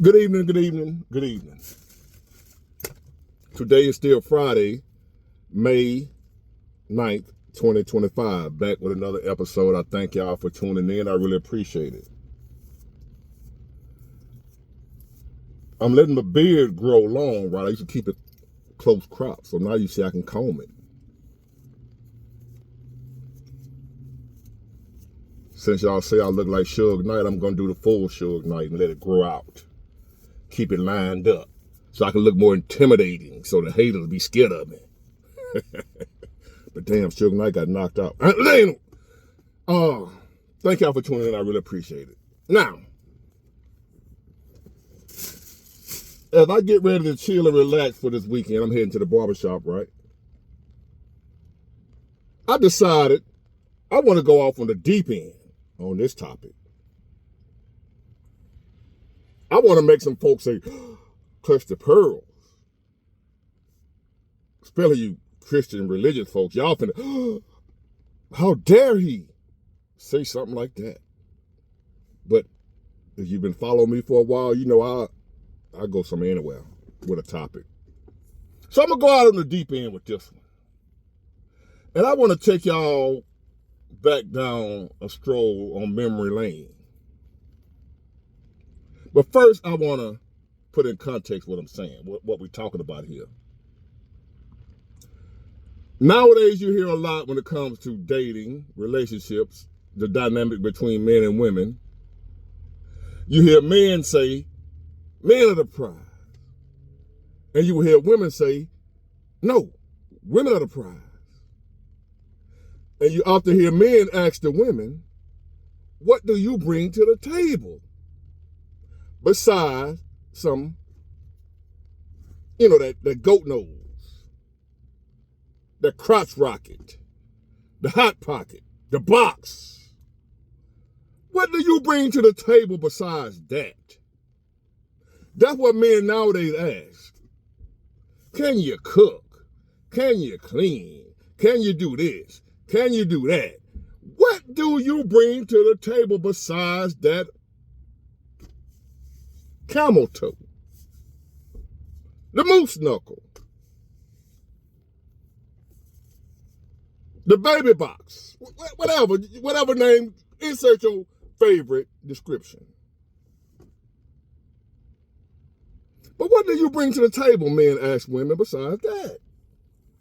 Good evening, good evening, good evening. Today is still Friday, May 9th, 2025. Back with another episode. I thank y'all for tuning in. I really appreciate it. I'm letting my beard grow long, right? I used to keep it close crop, so now you see I can comb it. Since y'all say I look like Suge Knight, I'm going to do the full Suge Knight and let it grow out. Keep it lined up so I can look more intimidating so the haters be scared of me. But damn, Suge Knight got knocked out. Thank y'all for tuning in. I really appreciate it. Now, as I get ready to chill and relax for this weekend, I'm heading to the barbershop, right? I decided I want to go off on the deep end on this topic. I want to make some folks say, clutch the pearls. Especially you Christian religious folks. Y'all finna, how dare he say something like that? But if you've been following me for a while, you know I go somewhere anywhere with a topic. So I'm going to go out on the deep end with this one. And I want to take y'all back down a stroll on memory lane. But first, I want to put in context what I'm saying, what we're talking about here. Nowadays, you hear a lot when it comes to dating, relationships, the dynamic between men and women. You hear men say, men are the prize. And you will hear women say, no, women are the prize. And you often hear men ask the women, what do you bring to the table? Besides some, that goat nose, the crotch rocket, the hot pocket, the box. What do you bring to the table besides that? That's what men nowadays ask. Can you cook? Can you clean? Can you do this? Can you do that? What do you bring to the table besides that camel toe, the moose knuckle, the baby box, whatever name, insert your favorite description. But what do you bring to the table, men ask women, besides that?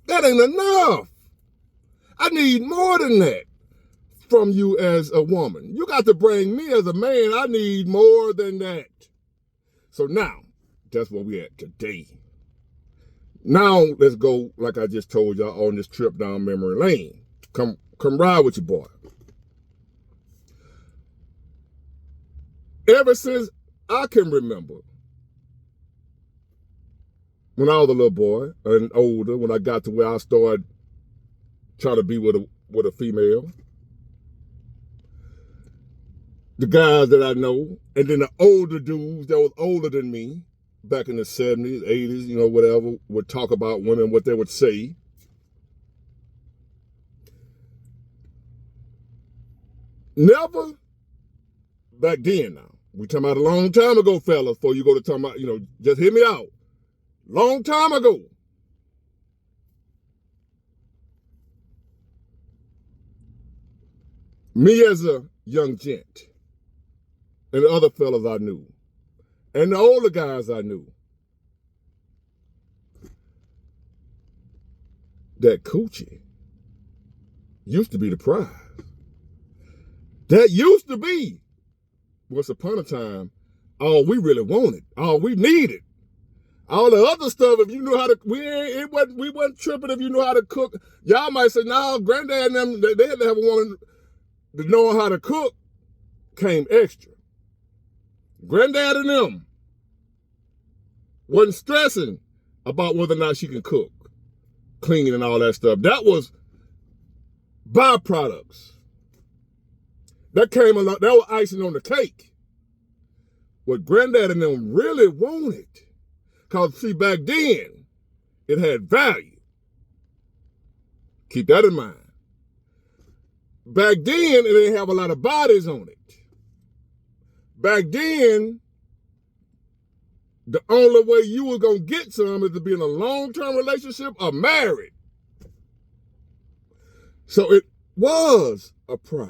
That ain't enough. I need more than that from you as a woman. You got to bring me as a man. I need more than that. So now, that's where we at today. Now, let's go, like I just told y'all, on this trip down memory lane. Come ride with your boy. Ever since I can remember, when I was a little boy and older, when I got to where I started trying to be with a female, the guys that I know, and then the older dudes that was older than me, back in the 70s, 80s, whatever, would talk about women, what they would say. Never, back then now, we talking about a long time ago, fellas, before you go to talking about, just hear me out. Long time ago. Me as a young gent, and the other fellas I knew, and the older guys I knew, that coochie used to be the prize. That used to be, once upon a time, all we really wanted, all we needed. All the other stuff, if you knew how to, we wasn't tripping if you knew how to cook. Y'all might say, no, granddad and them, they had to have a woman that know how to cook, came extra. Granddad and them wasn't stressing about whether or not she can cook, clean and all that stuff. That was byproducts. That came along, that was icing on the cake. What granddad and them really wanted, because see, back then, it had value. Keep that in mind. Back then, it didn't have a lot of bodies on it. Back then, the only way you were going to get some is to be in a long-term relationship or married. So it was a prize.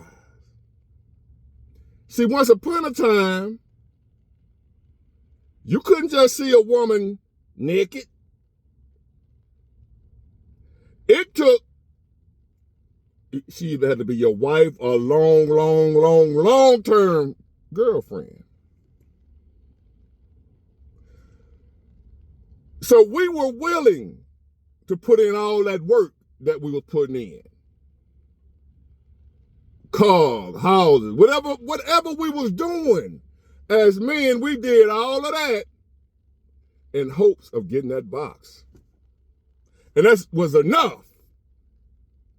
See, once upon a time, you couldn't just see a woman naked. It took, she either had to be your wife or long-term girlfriend. So we were willing to put in all that work that we were putting in. Cars, houses, whatever we was doing. As men, we did all of that in hopes of getting that box. And that was enough.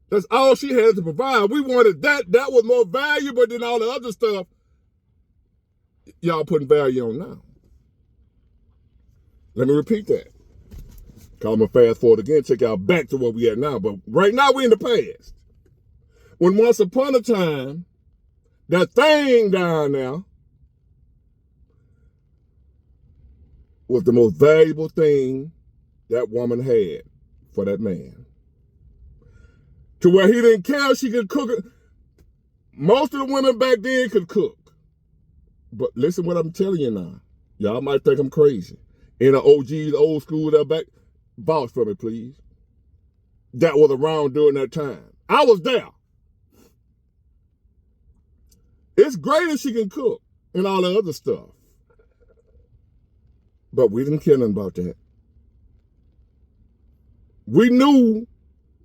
That's all she had to provide. We wanted that. That was more valuable than all the other stuff y'all putting value on now. Let me repeat that. Call them a fast forward again, take y'all back to where we at now. But right now we're in the past. When once upon a time, that thing down there was the most valuable thing that woman had for that man. To where he didn't care if she could cook it. Most of the women back then could cook. But listen what I'm telling you now. Y'all might think I'm crazy. In the OGs, old school, that back, vouch for me, please. That was around during that time. I was there. It's great if she can cook and all the other stuff. But we didn't care nothing about that. We knew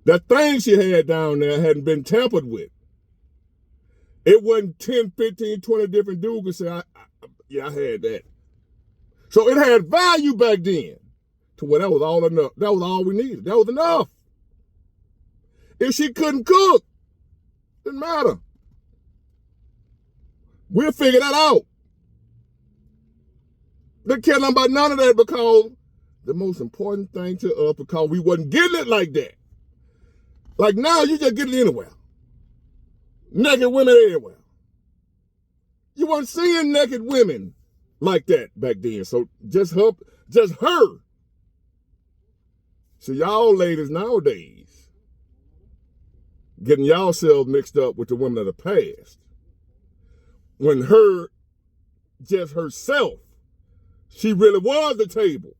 that thing she had down there hadn't been tampered with. It wasn't 10, 15, 20 different dudes who said, I had that. So it had value back then. To where that was all enough. That was all we needed. That was enough. If she couldn't cook, didn't matter. We'll figure that out. They care nothing about none of that because the most important thing to us, because we wasn't getting it like that. Like now, you just get it anywhere. Naked women everywhere. You weren't seeing naked women like that back then. So just her. So y'all ladies nowadays getting y'allselves mixed up with the women of the past. When her, just herself, she really was the table.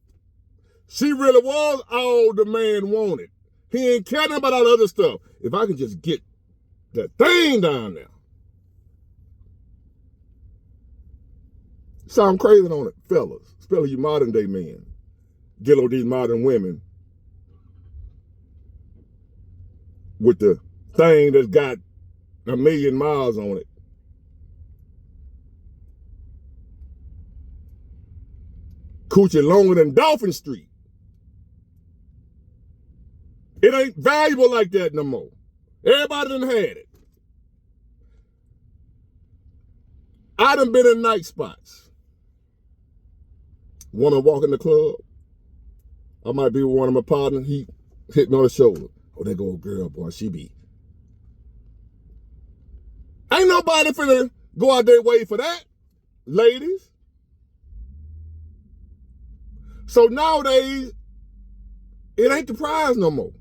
She really was all the man wanted. He ain't caring about all the other stuff. If I can just get that thing down there. Sound crazy on it, fellas. Especially you modern day men. Dealing with these modern women. With the thing that's got 1,000,000 miles on it. Coochie longer than Dolphin Street. It ain't valuable like that no more. Everybody done had it. I done been in night spots. Woman walk in the club. I might be with one of my partners. He hit me on the shoulder. Oh, there go a girl, boy. She be. Ain't nobody finna go out their way for that, ladies. So nowadays, it ain't the prize no more.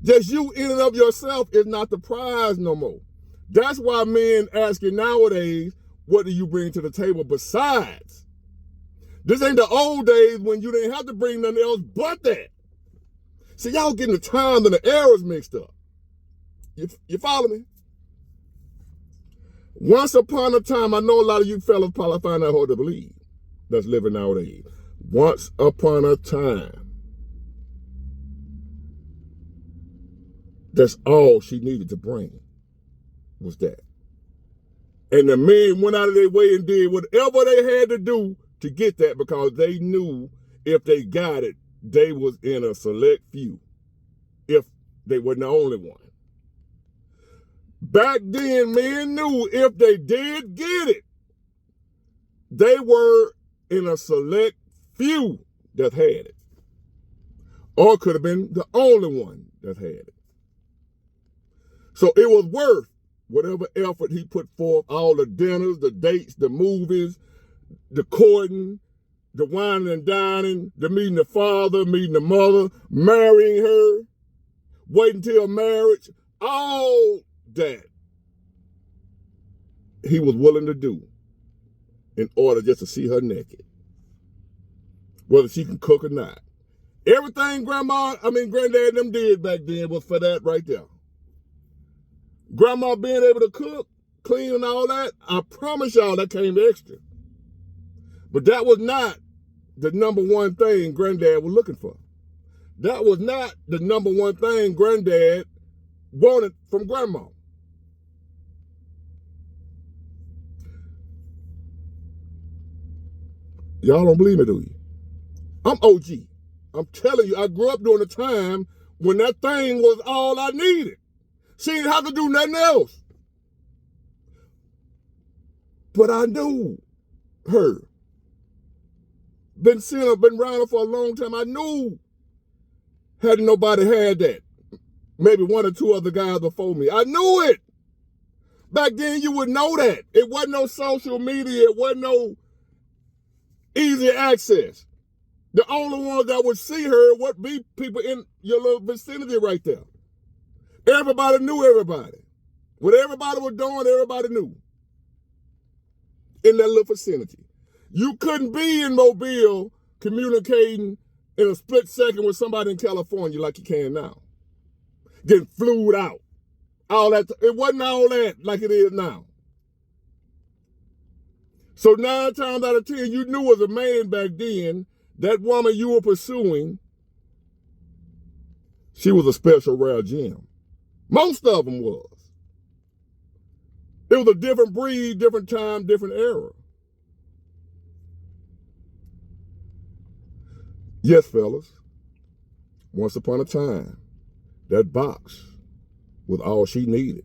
Just you in and of yourself is not the prize no more. That's why men asking nowadays, what do you bring to the table besides? This ain't the old days when you didn't have to bring nothing else but that. See, y'all getting the times and the eras mixed up. You follow me? Once upon a time, I know a lot of you fellas probably find that hard to believe that's living nowadays. Once upon a time, that's all she needed to bring was that. And the men went out of their way and did whatever they had to do to get that because they knew if they got it, they was in a select few, if they weren't the only one. Back then, men knew if they did get it, they were in a select few that had it. Or could have been the only one that had it. So it was worth whatever effort he put forth, all the dinners, the dates, the movies, the courting, the whining and dining, the meeting the father, meeting the mother, marrying her, waiting till marriage, all that he was willing to do in order just to see her naked, whether she can cook or not. Everything granddad and them did back then was for that right there. Grandma being able to cook, clean and all that, I promise y'all that came extra. But that was not the number one thing granddad was looking for. That was not the number one thing granddad wanted from grandma. Y'all don't believe me, do you? I'm OG. I'm telling you, I grew up during a time when that thing was all I needed. She didn't have to do nothing else. But I knew her. Been seeing her, been around her for a long time. I knew hadn't nobody had that. Maybe one or two other guys before me. I knew it. Back then you would know that. It wasn't no social media. It wasn't no easy access. The only ones that would see her would be people in your little vicinity right there. Everybody knew everybody. What everybody was doing, everybody knew. In that little vicinity. You couldn't be in Mobile communicating in a split second with somebody in California like you can now. Getting flued out. All that. It wasn't all that like it is now. So 9 times out of 10, you knew as a man back then, that woman you were pursuing, she was a special rare gem. Most of them was. It was a different breed, different time, different era. Yes, fellas. Once upon a time, that box was all she needed.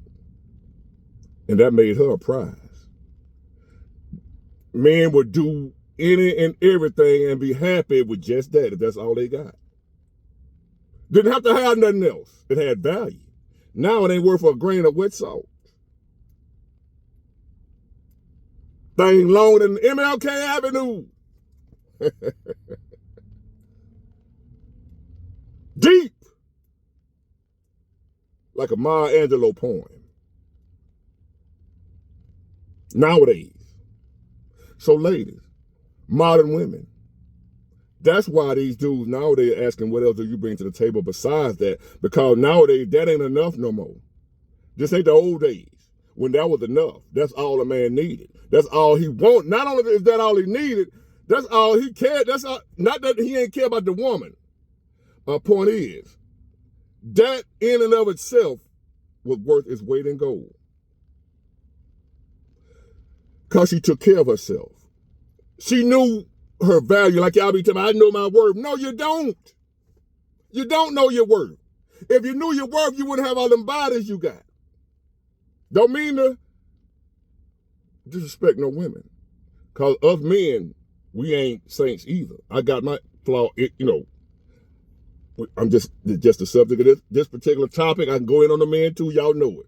And that made her a prize. Men would do any and everything and be happy with just that if that's all they got. Didn't have to have nothing else. It had value. Now it ain't worth a grain of wet salt. Thing longer than MLK Avenue. Deep. Like a Maya Angelou poem. Nowadays. So ladies, modern women, that's why these dudes nowadays are asking what else do you bring to the table besides that, because nowadays that ain't enough no more. This ain't the old days when that was enough. That's all a man needed. That's all he wanted. Not only is that all he needed, that's all he cared. That's all, not that he ain't care about the woman. My point is, that in and of itself was worth its weight in gold. Because she took care of herself. She knew her value. Like y'all be telling me, I know my worth. No, you don't. You don't know your worth. If you knew your worth, you wouldn't have all them bodies you got. Don't mean to disrespect no women. Because us men, we ain't saints either. I got my flaw, I'm just the subject of this particular topic. I can go in on the men too. Y'all know it.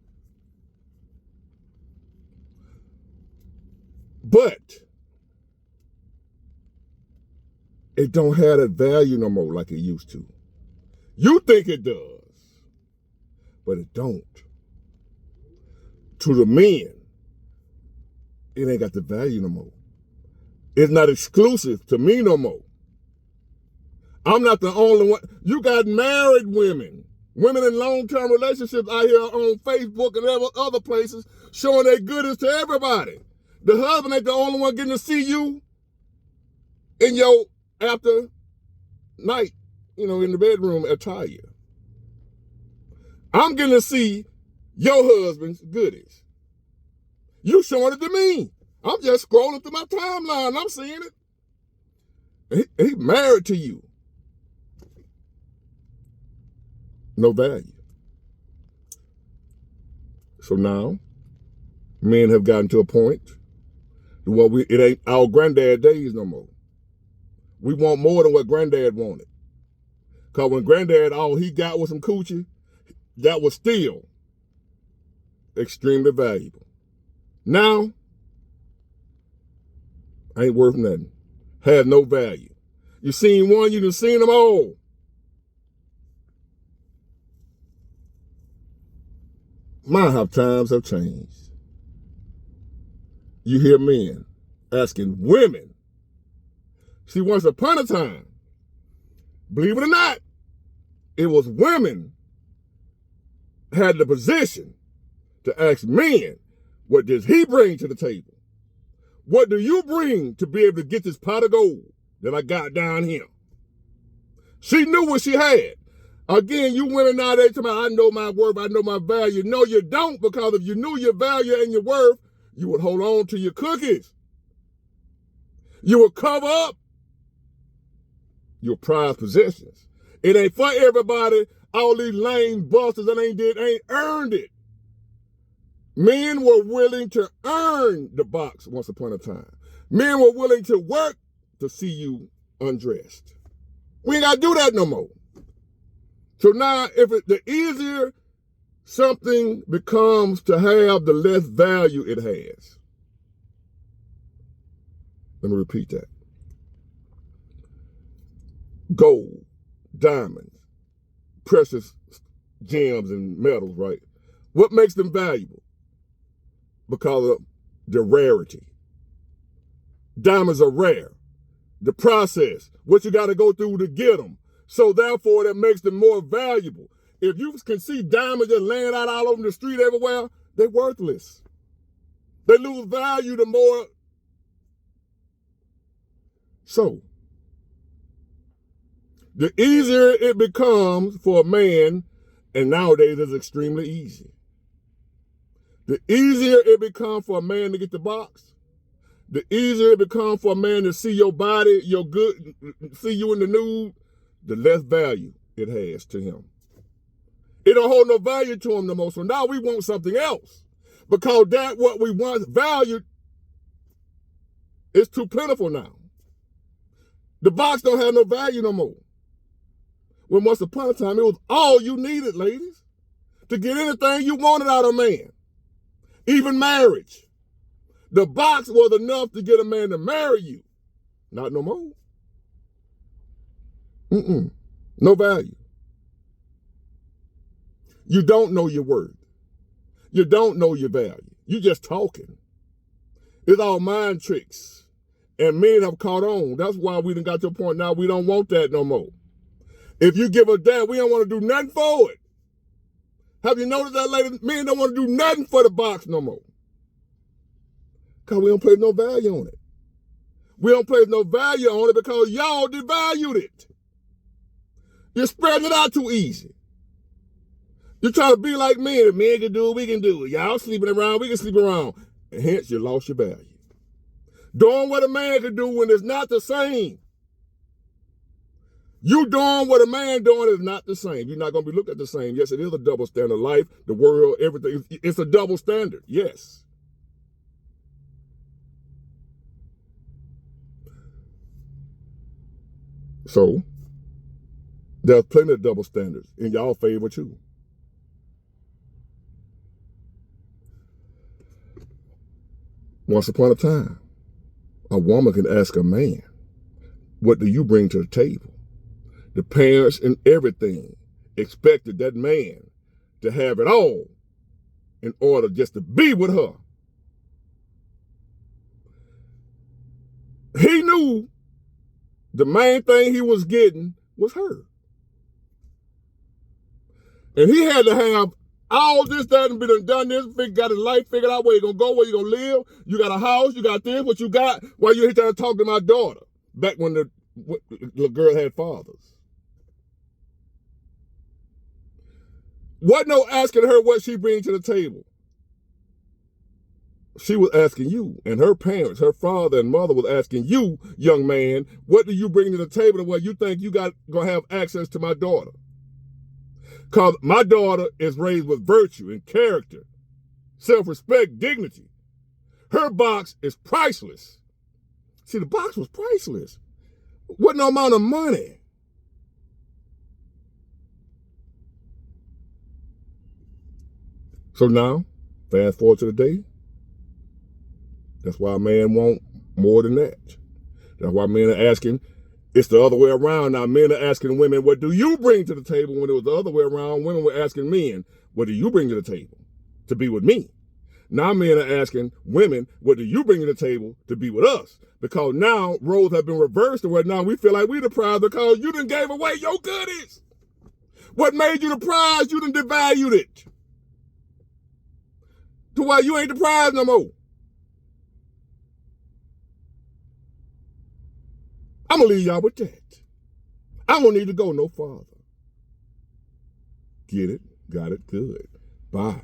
But it don't have that value no more like it used to. You think it does, but it don't. To the men, it ain't got the value no more. It's not exclusive to me no more. I'm not the only one. You got married women in long-term relationships out here on Facebook and other places showing their goodness to everybody. The husband ain't the only one getting to see you in your after night, in the bedroom attire. I'm getting to see your husband's goodies. You showing it to me. I'm just scrolling through my timeline. I'm seeing it. He married to you. No value. So now, men have gotten to a point where it ain't our granddad days no more. We want more than what granddad wanted. Because when granddad, all he got was some coochie, that was still extremely valuable. Now, ain't worth nothing. had no value. You seen one, you done seen them all. My, how times have changed. You hear men asking women. See, once upon a time, believe it or not, it was women had the position to ask men, what does he bring to the table? What do you bring to be able to get this pot of gold that I got down here? She knew what she had. Again, you women nowadays talking about, I know my worth, I know my value. No, you don't, because if you knew your value and your worth, you would hold on to your cookies. You would cover up your prized possessions. It ain't for everybody. All these lame busters that ain't earned it. Men were willing to earn the box once upon a time. Men were willing to work to see you undressed. We ain't got to do that no more. So now, the easier something becomes to have, the less value it has. Let me repeat that. Gold, diamonds, precious gems and metals, right? What makes them valuable? Because of the rarity. Diamonds are rare. The process, what you got to go through to get them. So therefore, that makes them more valuable. If you can see diamonds just laying out all over the street everywhere, they're worthless. They lose value the more. So, the easier it becomes for a man, and nowadays it's extremely easy. The easier it becomes for a man to get the box, the easier it becomes for a man to see your body, your good, see you in the nude, the less value it has to him. It don't hold no value to him no more. So now we want something else. Because that what we once valued is too plentiful now. The box don't have no value no more. When once upon a time, it was all you needed, ladies, to get anything you wanted out of a man. Even marriage. The box was enough to get a man to marry you. Not no more. No value. You don't know your worth. You don't know your value. You just talking. It's all mind tricks. And men have caught on. That's why we done got to a point now we don't want that no more. If you give us that, we don't want to do nothing for it. Have you noticed that, ladies? Men don't want to do nothing for the box no more. Because we don't place no value on it. We don't place no value on it because y'all devalued it. You're spreading it out too easy. You're trying to be like men. If men can do it, we can do it. Y'all sleeping around, we can sleep around. And hence, you lost your value. Doing what a man can do when it's not the same. You doing what a man doing is not the same. You're not going to be looked at the same. Yes, it is a double standard. Life, the world, everything. It's a double standard. Yes. So, there's plenty of double standards in y'all favor too. Once upon a time, a woman can ask a man, what do you bring to the table? The parents and everything expected that man to have it all in order just to be with her. He knew the main thing he was getting was her. And he had to have all this, that, and been done this, got his life figured out where you're going to go, where you're going to live. You got a house, you got this, what you got, while you're here trying to talk to my daughter, back when the girl had fathers. Wasn't no asking her what she brings to the table. She was asking you, and her parents, her father and mother was asking you, young man, what do you bring to the table where you think you got going to have access to my daughter? Because my daughter is raised with virtue and character, self-respect, dignity. Her box is priceless. See, the box was priceless. Wasn't no amount of money. So now, fast forward to the day. That's why a man wants more than that. That's why men are asking. It's the other way around now. Men are asking women, what do you bring to the table? When it was the other way around, women were asking men, what do you bring to the table to be with me? Now men are asking women, what do you bring to the table to be with us? Because now roles have been reversed to where now we feel like we the prize because you done gave away your goodies. What made you the prize? You done devalued it. To why you ain't the prize no more. I'm going to leave y'all with that. I don't need to go no farther. Get it? Got it? Good. Bye.